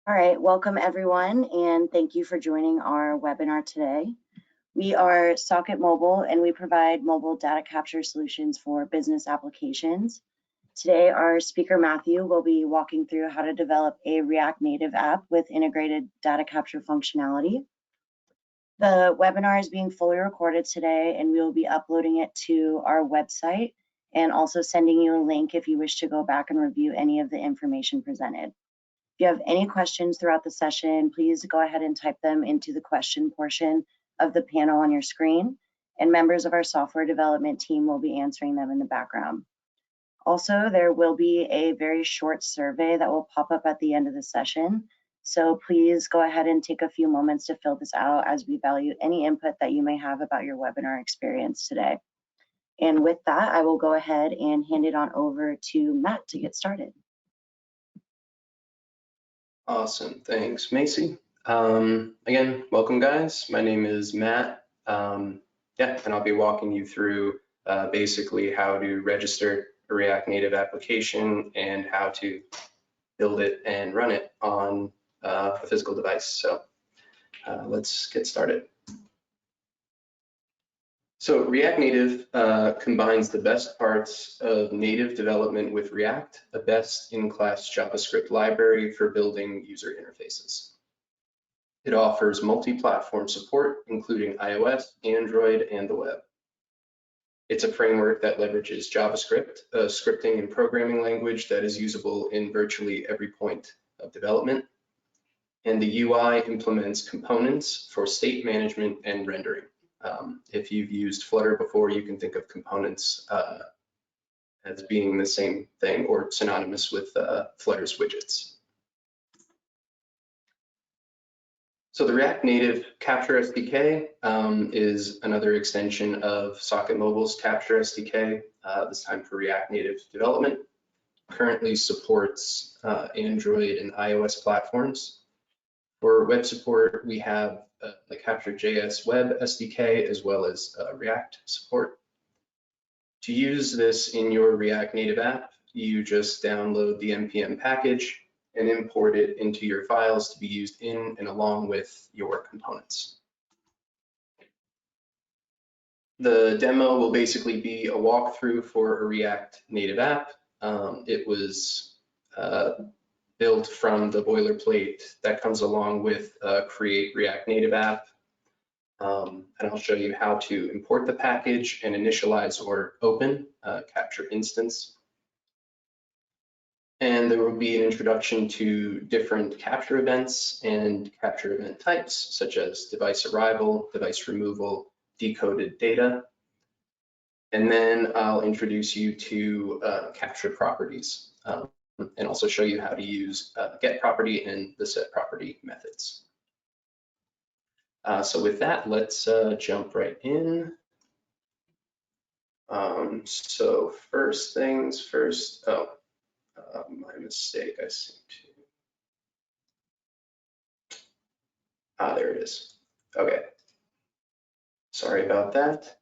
All right, welcome everyone, and thank you for joining our webinar today. We are Socket Mobile, and we provide mobile data capture solutions for business applications. Today, our speaker, Matthew, will be walking through how to develop a React Native app with integrated data capture functionality. The webinar is being fully recorded today, and we will be uploading it to our website and also sending you a link if you wish to go back and review any of the information presented. If you have any questions throughout the session, please go ahead and type them into the question portion of the panel on your screen, and members of our software development team will be answering them in the background. Also, there will be a very short survey that will pop up at the end of the session, so please go ahead and take a few moments to fill this out as we value any input that you may have about your webinar experience today. And with that, I will go ahead and hand it on over to Matt to get started. Awesome, thanks, Macy. Again, welcome guys. My name is Matt. And I'll be walking you through basically how to register a React Native application and how to build it and run it on a physical device. So let's get started. So React Native combines the best parts of native development with React, a best-in-class JavaScript library for building user interfaces. It offers multi-platform support, including iOS, Android, and the web. It's a framework that leverages JavaScript, a scripting and programming language that is usable in virtually every point of development. And the UI implements components for state management and rendering. If you've used Flutter before, you can think of components as being the same thing or synonymous with Flutter's widgets. So the React Native CaptureSDK is another extension of Socket Mobile's CaptureSDK, this time for React Native development. Currently supports Android and iOS platforms. For web support, we have the Capture.js web SDK as well as React support. To use this in your React Native app, you just download the npm package and import it into your files to be used in and along with your components. The demo will basically be a walkthrough for a React Native app. It was built from the boilerplate that comes along with Create React Native App. And I'll show you how to import the package and initialize or open Capture instance. And there will be an introduction to different Capture events and Capture event types, such as device arrival, device removal, decoded data. And then I'll introduce you to Capture properties. And also show you how to use get property and the set property methods. So with that, let's jump right in. So first things first. My mistake. I seem to. There it is. Okay. Sorry about that.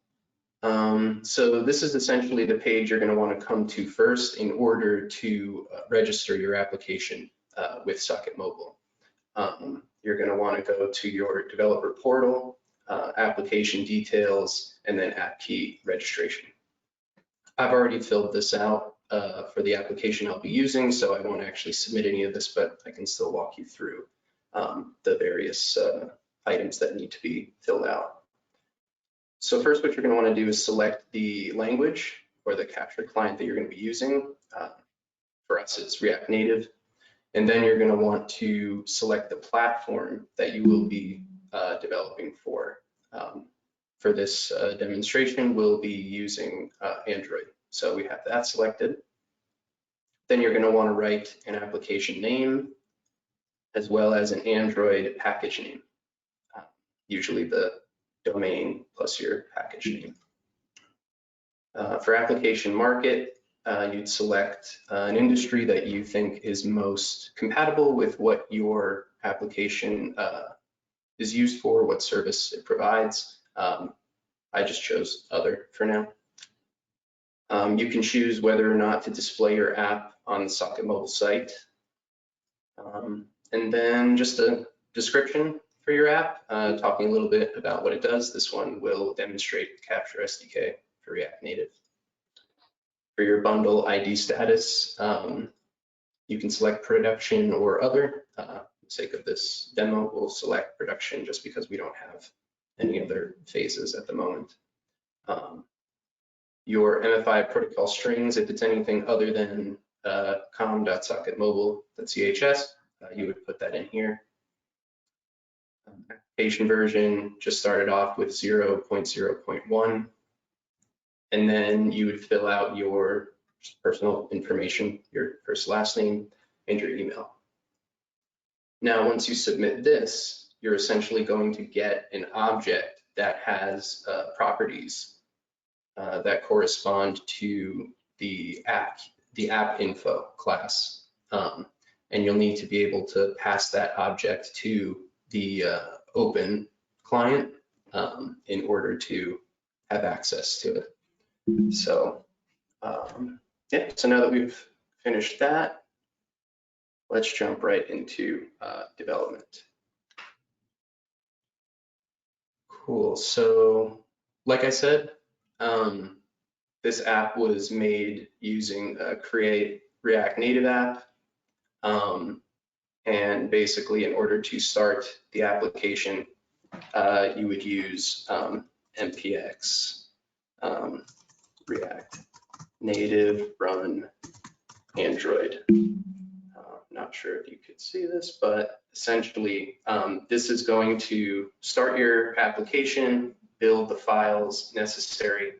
So this is essentially the page you're going to want to come to first in order to register your application with Socket Mobile. You're going to want to go to your developer portal, application details, and then app key registration. I've already filled this out for the application I'll be using, so I won't actually submit any of this, but I can still walk you through the various items that need to be filled out. So first, what you're going to want to do is select the language or the Capture client that you're going to be using. For us, it's React Native. And then you're going to want to select the platform that you will be developing for. For this demonstration, we'll be using Android. So we have that selected. Then you're going to want to write an application name as well as an Android package name, usually the domain plus your package name. For application market, you'd select an industry that you think is most compatible with what your application is used for, what service it provides. I just chose other for now. You can choose whether or not to display your app on the Socket Mobile site. And then just a description for your app, talking a little bit about what it does. This one will demonstrate CaptureSDK for React Native. For your bundle ID status, you can select production or other. For the sake of this demo, we'll select production just because we don't have any other phases at the moment. Your MFI protocol strings, if it's anything other than com.socketmobile.chs, you would put that in here. Application version just started off with 0.0.1, and then you would fill out your personal information, your first, last name, and your email. Now, once you submit this, you're essentially going to get an object that has properties that correspond to the app info class. And you'll need to be able to pass that object to the open client in order to have access to it. So yeah, so now that we've finished that, let's jump right into development. Cool, so like I said, this app was made using a Create React Native app. And basically, in order to start the application, you would use npx React Native run Android. Not sure if you could see this, but essentially, this is going to start your application, build the files necessary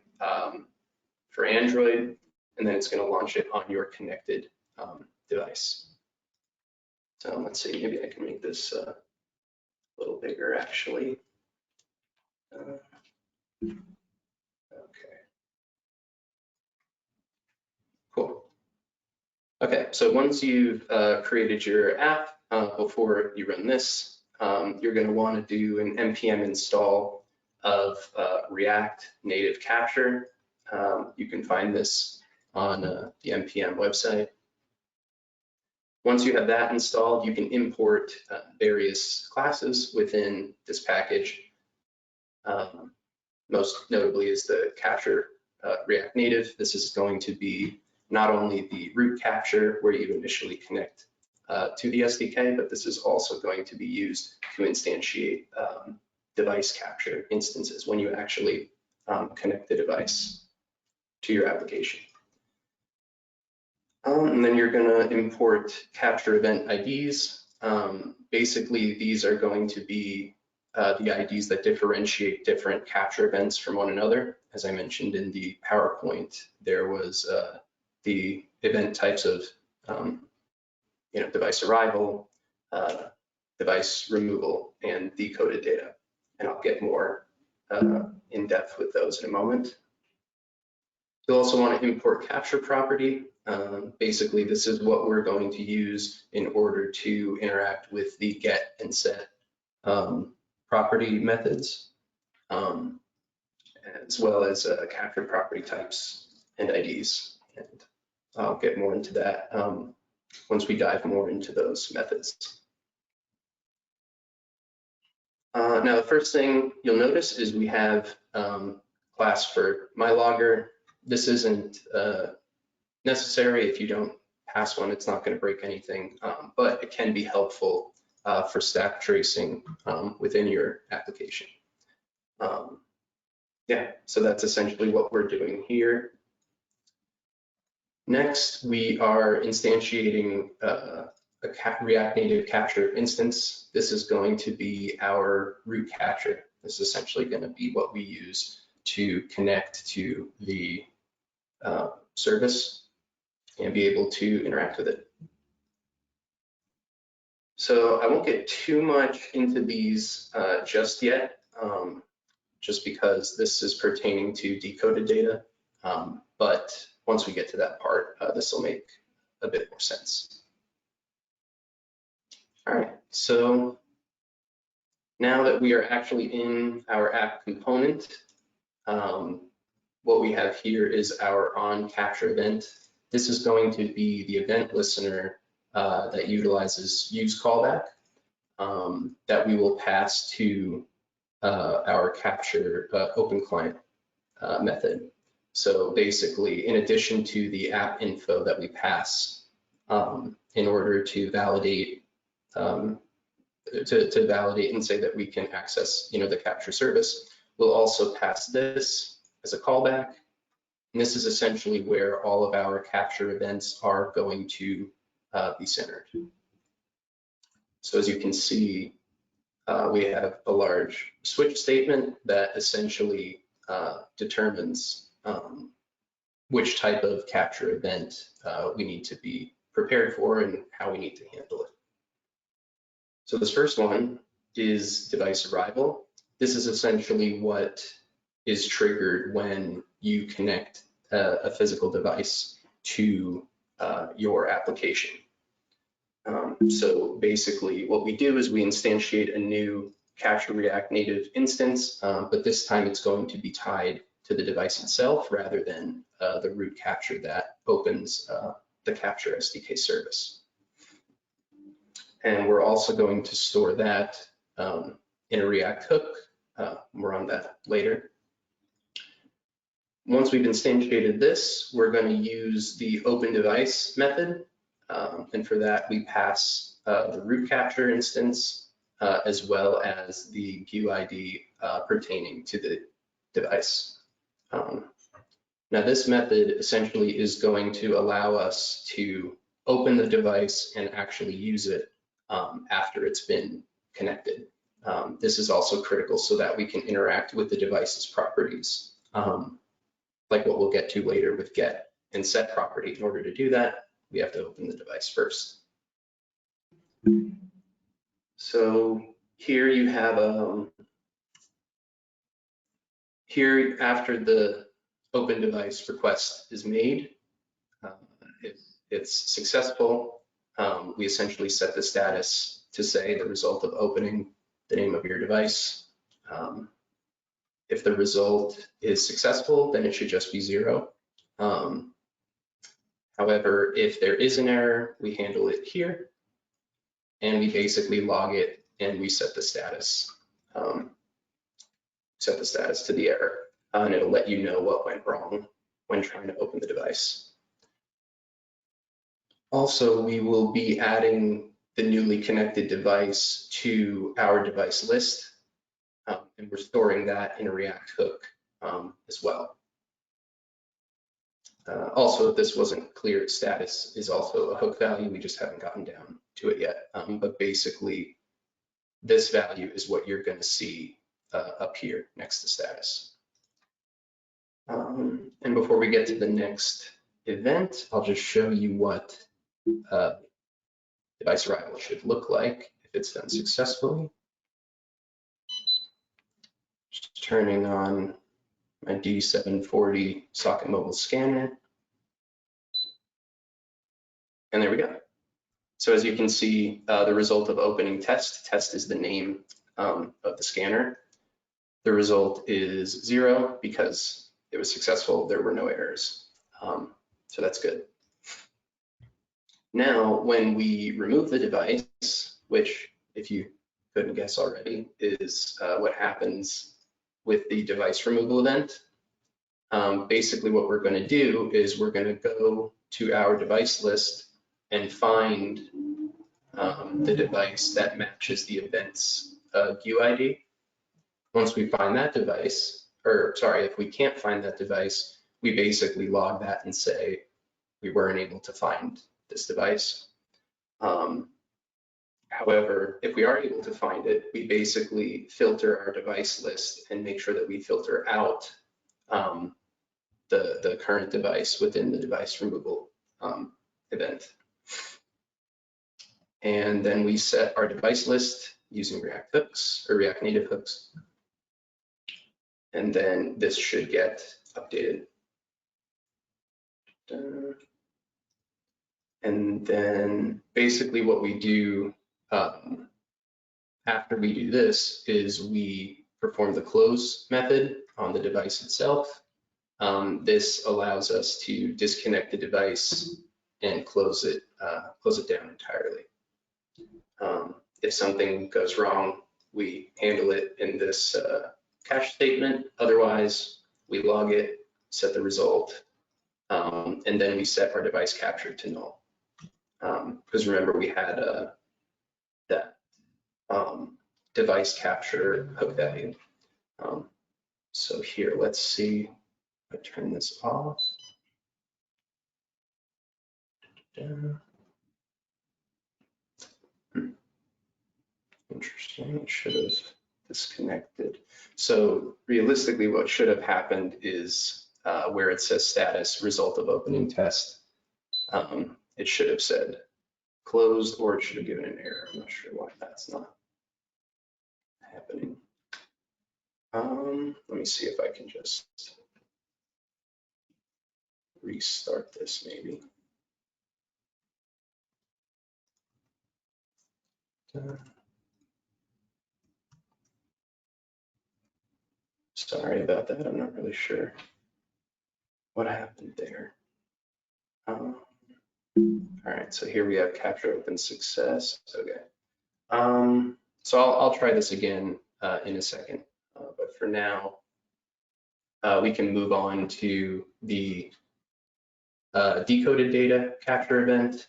for Android, and then it's going to launch it on your connected device. So let's see, maybe I can make this a little bigger actually. Okay. Cool. Okay, so once you've created your app, before you run this, you're going to want to do an npm install of React Native Capture. You can find this on the npm website. Once you have that installed, you can import various classes within this package. Most notably is the Capture React Native. This is going to be not only the root capture where you initially connect to the SDK, but this is also going to be used to instantiate device capture instances when you actually connect the device to your application. And then you're going to import capture event IDs. Basically, these are going to be the IDs that differentiate different capture events from one another. As I mentioned in the PowerPoint, there was the event types of device arrival, device removal, and decoded data. And I'll get more in depth with those in a moment. You'll also want to import capture property. Basically, this is what we're going to use in order to interact with the get and set property methods, as well as capture property types and IDs. And I'll get more into that once we dive more into those methods. Now, the first thing you'll notice is we have class for MyLogger. This isn't necessary. If you don't pass one, it's not going to break anything, but it can be helpful for stack tracing within your application. Yeah, so that's essentially what we're doing here. Next, we are instantiating a React Native Capture instance. This is going to be our root capture. This is essentially going to be what we use to connect to the service and be able to interact with it. So I won't get too much into these just yet, just because this is pertaining to decoded data. But once we get to that part, this will make a bit more sense. All right, so now that we are actually in our app component, what we have here is our on capture event. This is going to be the event listener that utilizes use callback that we will pass to our capture open client method. So basically, in addition to the app info that we pass in order to validate to validate and say that we can access, the capture service, we'll also pass this as a callback. And this is essentially where all of our capture events are going to be centered. So as you can see, we have a large switch statement that essentially determines which type of capture event we need to be prepared for and how we need to handle it. So this first one is device arrival. This is essentially what is triggered when you connect a physical device to your application. So basically what we do is we instantiate a new Capture React Native instance, but this time it's going to be tied to the device itself rather than the root capture that opens the CaptureSDK service. And we're also going to store that in a React hook. More on that later. Once we've instantiated this, we're going to use the open device method. And for that, we pass the root capture instance as well as the GUID pertaining to the device. Now, this method essentially is going to allow us to open the device and actually use it after it's been connected. This is also critical so that we can interact with the device's properties, like what we'll get to later with get and set property. In order to do that, we have to open the device first. So here you have, here after the open device request is made, if it's successful, we essentially set the status to say the result of opening the name of your device. If the result is successful, then it should just be 0. However, if there is an error, we handle it here, and we basically log it and we set the status. To the error, and it'll let you know what went wrong when trying to open the device. Also, we will be adding the newly connected device to our device list, and we're storing that in a React hook as well. Also, if this wasn't clear, status is also a hook value. We just haven't gotten down to it yet. But basically, this value is what you're going to see up here next to status. And before we get to the next event, I'll just show you what device arrival should look like if it's done successfully. Just turning on my D740 socket mobile scanner. And there we go. So as you can see, the result of opening test is the name of the scanner. The result is 0 because it was successful, there were no errors. So that's good. Now, when we remove the device, which if you couldn't guess already, is what happens with the device removal event. Basically what we're going to do is we're going to go to our device list and find the device that matches the event's GUID. Once we find that device, or sorry, if we can't find that device, we basically log that and say we weren't able to find this device. However, if we are able to find it, we basically filter our device list and make sure that we filter out the current device within the device removal event. And then we set our device list using React hooks or React Native hooks. And then this should get updated. And then basically what we do after we do this is we perform the close method on the device itself. This allows us to disconnect the device and close it down entirely. If something goes wrong, we handle it in this cache statement. Otherwise, we log it, set the result, and then we set our device capture to null. Because remember, we had that device capture hook value. So here, let's see, I turn this off. Interesting, it should have disconnected. So realistically, what should have happened is where it says status result of opening test, it should have said closed, or it should have given an error. I'm not sure why that's not happening. Let me see if I can just restart this maybe. Sorry about that, I'm not really sure what happened there. All right, so here we have capture open success. Okay. So I'll try this again in a second, but for now, we can move on to the decoded data capture event.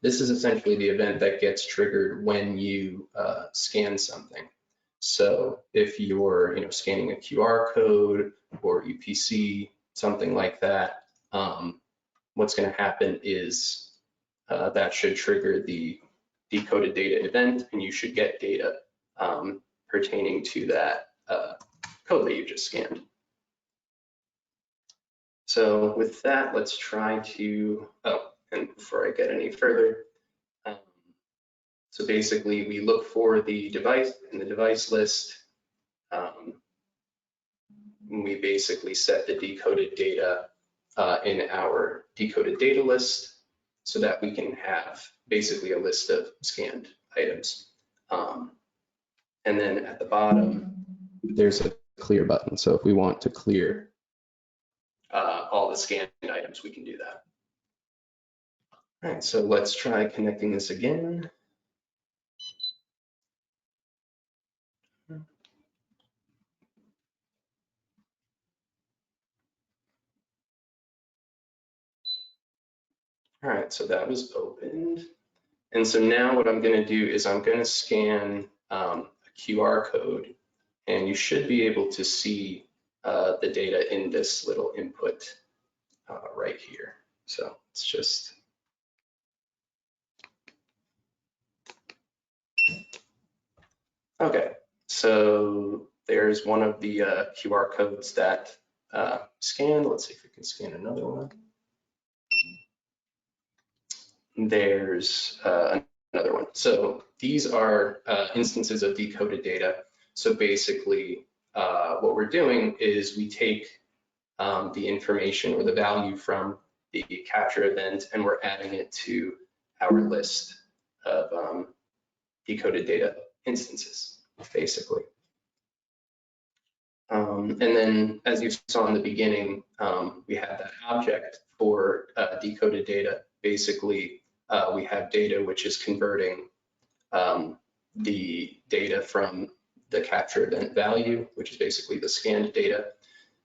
This is essentially the event that gets triggered when you scan something. So if you're scanning a QR code or UPC, something like that, what's going to happen is that should trigger the decoded data event, and you should get data pertaining to that code that you just scanned. So with that, let's try to, and before I get any further, so basically we look for the device in the device list. We basically set the decoded data in our decoded data list so that we can have basically a list of scanned items. And then at the bottom, there's a clear button. So if we want to clear all the scanned items, we can do that. All right, so let's try connecting this again. All right, so that was opened. And so now what I'm going to do is I'm going to scan a QR code, and you should be able to see the data in this little input right here. So it's just, okay, so there's one of the QR codes that scanned. Let's see if we can scan another one. There's another one. So these are instances of decoded data. So basically what we're doing is we take the information or the value from the capture event, and we're adding it to our list of decoded data instances, basically. And then as you saw in the beginning, we have that object for decoded data. Basically, we have data which is converting the data from the capture event value, which is basically the scanned data.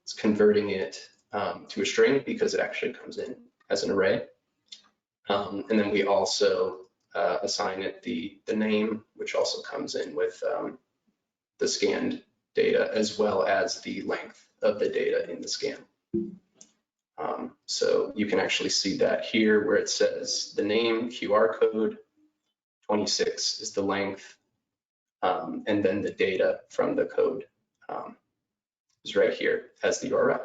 It's converting it to a string because it actually comes in as an array. And then we also assign it the name, which also comes in with the scanned data, as well as the length of the data in the scan. So you can actually see that here where it says the name, QR code, 26 is the length, and then the data from the code is right here as the URL.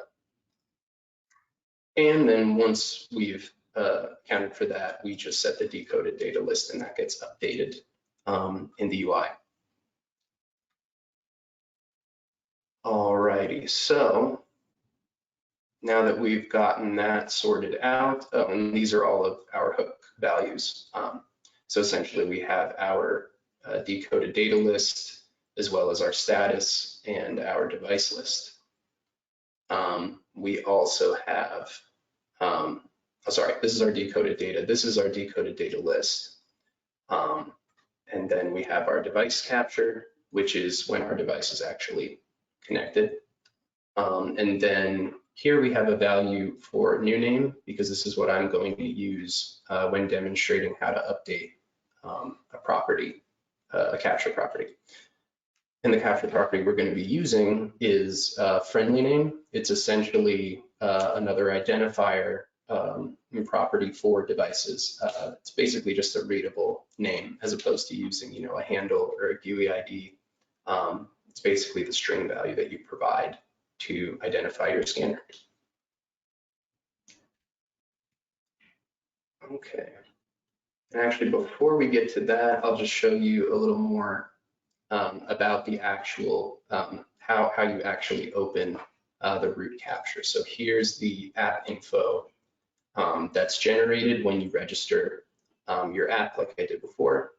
And then once we've accounted for that, we just set the decoded data list, and that gets updated in the UI. Alrighty, so now that we've gotten that sorted out, and these are all of our hook values. So essentially we have our decoded data list, as well as our status and our device list. We also have oh, sorry, this is our decoded data. This is our decoded data list. And then we have our device capture, which is when our device is actually connected. And then here we have a value for new name, because this is what I'm going to use when demonstrating how to update a property, a capture property. And the capture property we're going to be using is friendly name. It's essentially another identifier property for devices. It's basically just a readable name as opposed to using, you know, a handle or a GUI ID. It's basically the string value that you provide to identify your scanner. Okay. And actually, before we get to that, I'll just show you a little more about the actual, how you actually open the root capture. So here's the app info that's generated when you register your app like I did before.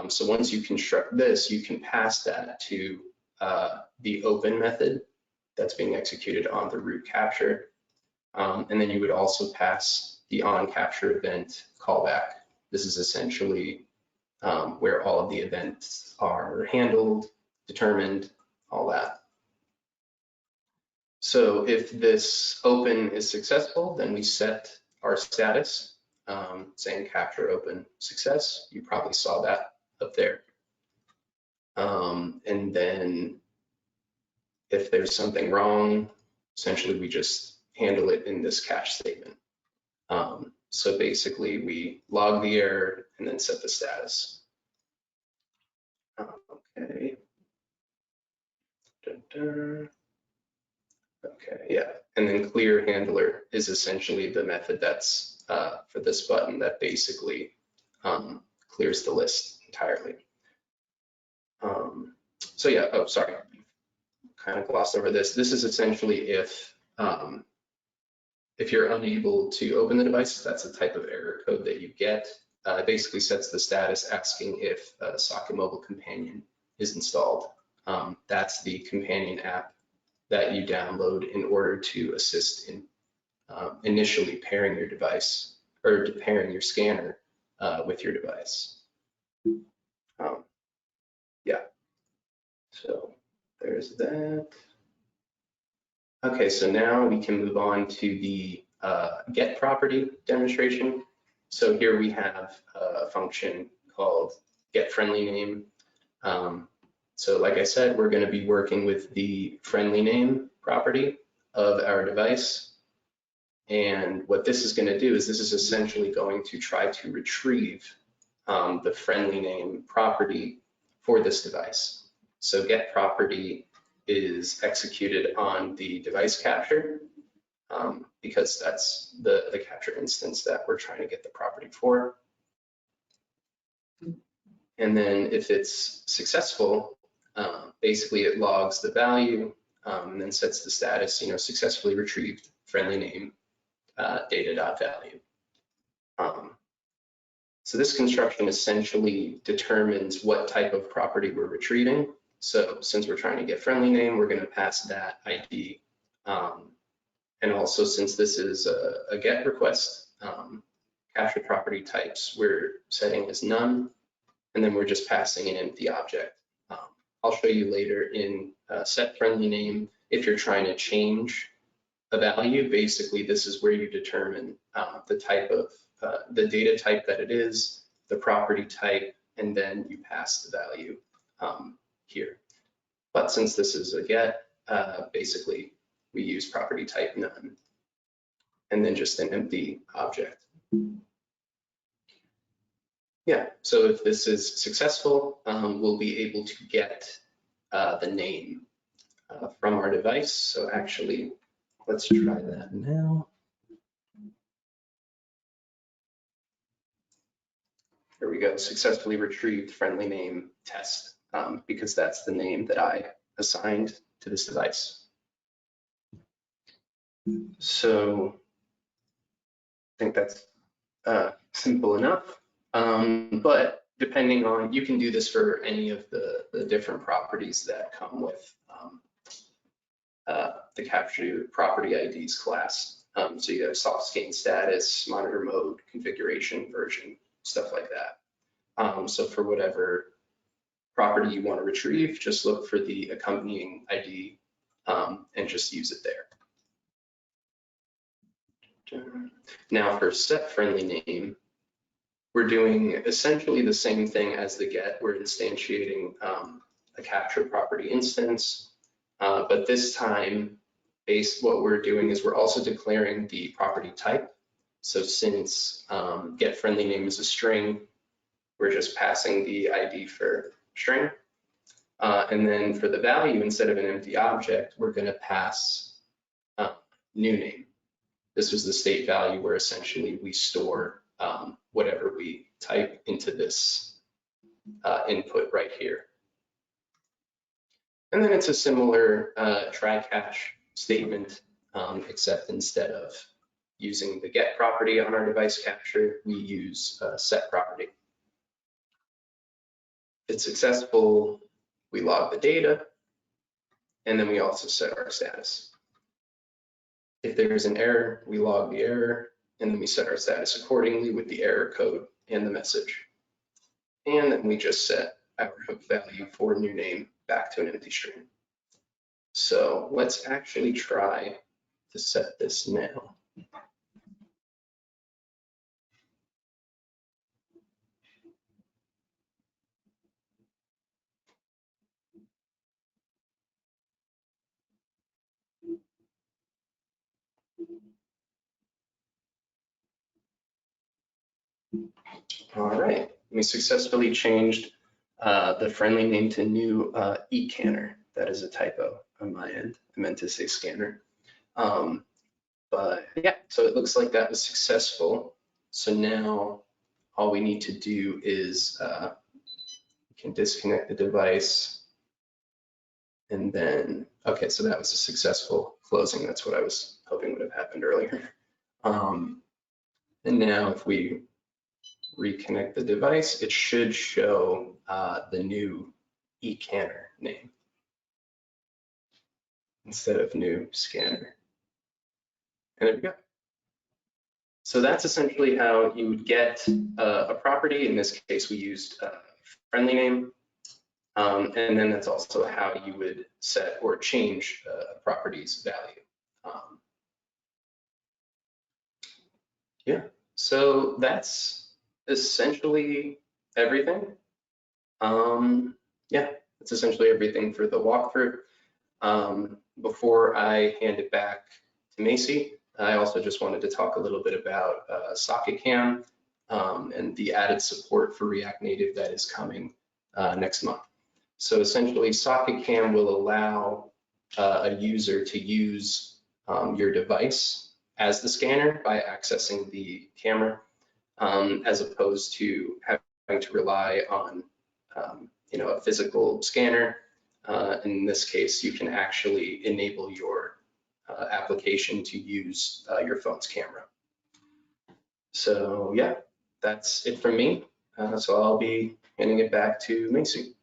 So once you construct this, you can pass that to the open method that's being executed on the root capture. And then you would also pass the on capture event callback. This is essentially where all of the events are handled, determined, all that. So if this open is successful, then we set our status saying capture open success. You probably saw that up there. And then if there's something wrong, essentially we just handle it in this catch statement. So basically we log the error and then set the status. Okay. Dun, dun. Okay, yeah, and then clear handler is essentially the method that's for this button that basically clears the list entirely. So yeah, oh, sorry, kind of glossed over this. This is essentially if you're unable to open the device, that's a type of error code that you get. It basically sets the status asking if Socket Mobile Companion is installed. That's the companion app that you download in order to assist in initially pairing your device or pairing your scanner with your device. Yeah, so there's that. Okay, so now we can move on to the get property demonstration. So here we have a function called get friendly name. So like I said, we're going to be working with the friendly name property of our device. And what this is going to do is this is essentially going to try to retrieve the friendly name property for this device. So get property is executed on the device capture because that's the capture instance that we're trying to get the property for. And then if it's successful, basically it logs the value and then sets the status, you know, successfully retrieved friendly name data.value. So this construction essentially determines what type of property we're retrieving. So since we're trying to get friendly name, we're going to pass that ID. And also since this is a get request, capture property types we're setting as none, and then we're just passing an empty object. I'll show you later in set friendly name, if you're trying to change a value, basically this is where you determine the type of, the data type that it is, the property type, and then you pass the value here. But since this is a get, basically we use property type none, and then just an empty object. Yeah, so if this is successful, we'll be able to get the name from our device. So actually, let's try that now. Here we go, successfully retrieved friendly name test, because that's the name that I assigned to this device. So I think that's simple enough. But depending on, you can do this for any of the different properties that come with the capture property IDs class. So you have soft scan status, monitor mode, configuration, version, stuff like that. So for whatever property you want to retrieve, just look for the accompanying ID and just use it there. Now for set friendly name, we're doing essentially the same thing as the get. We're instantiating a capture property instance, but this time, what we're doing is we're also declaring the property type. So since get friendly name is a string, we're just passing the ID for string. And then for the value, instead of an empty object, we're going to pass new name. This was the state value where essentially we store whatever we type into this input right here. And then it's a similar try catch statement, except instead of using the get property on our device capture, we use set property. If it's successful, we log the data, and then we also set our status. If there's an error, we log the error, and then we set our status accordingly with the error code and the message. And then we just set our hook value for new name back to an empty string. So let's actually try to set this now. All right, we successfully changed the friendly name to new eCanner. That is a typo on my end. I meant to say scanner. But yeah, so it looks like that was successful. So now all we need to do is we can disconnect the device. And then, okay, so that was a successful closing. That's what I was hoping would have happened earlier. And now if we reconnect the device, it should show the new eCanner name instead of new scanner. And there we go. So that's essentially how you would get a property. In this case, we used friendly name. And then that's also how you would set or change a property's value. Yeah, so that's essentially everything. Yeah, that's essentially everything for the walkthrough. Before I hand it back to Macy, I also just wanted to talk a little bit about SocketCam and the added support for React Native that is coming next month. So essentially, SocketCam will allow a user to use your device as the scanner by accessing the camera, as opposed to having to rely on a physical scanner. In this case, you can actually enable your application to use your phone's camera. So yeah, that's it from me. So I'll be handing it back to Macy.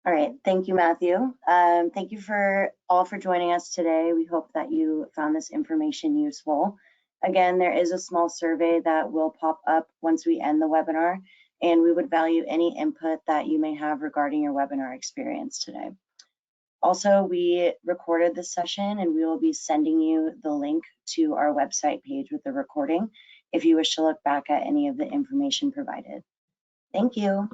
All right, thank you, Matthew. Thank you for joining us today. We hope that you found this information useful. Again, there is a small survey that will pop up once we end the webinar, and we would value any input that you may have regarding your webinar experience today. Also, we recorded this session and we will be sending you the link to our website page with the recording if you wish to look back at any of the information provided. Thank you.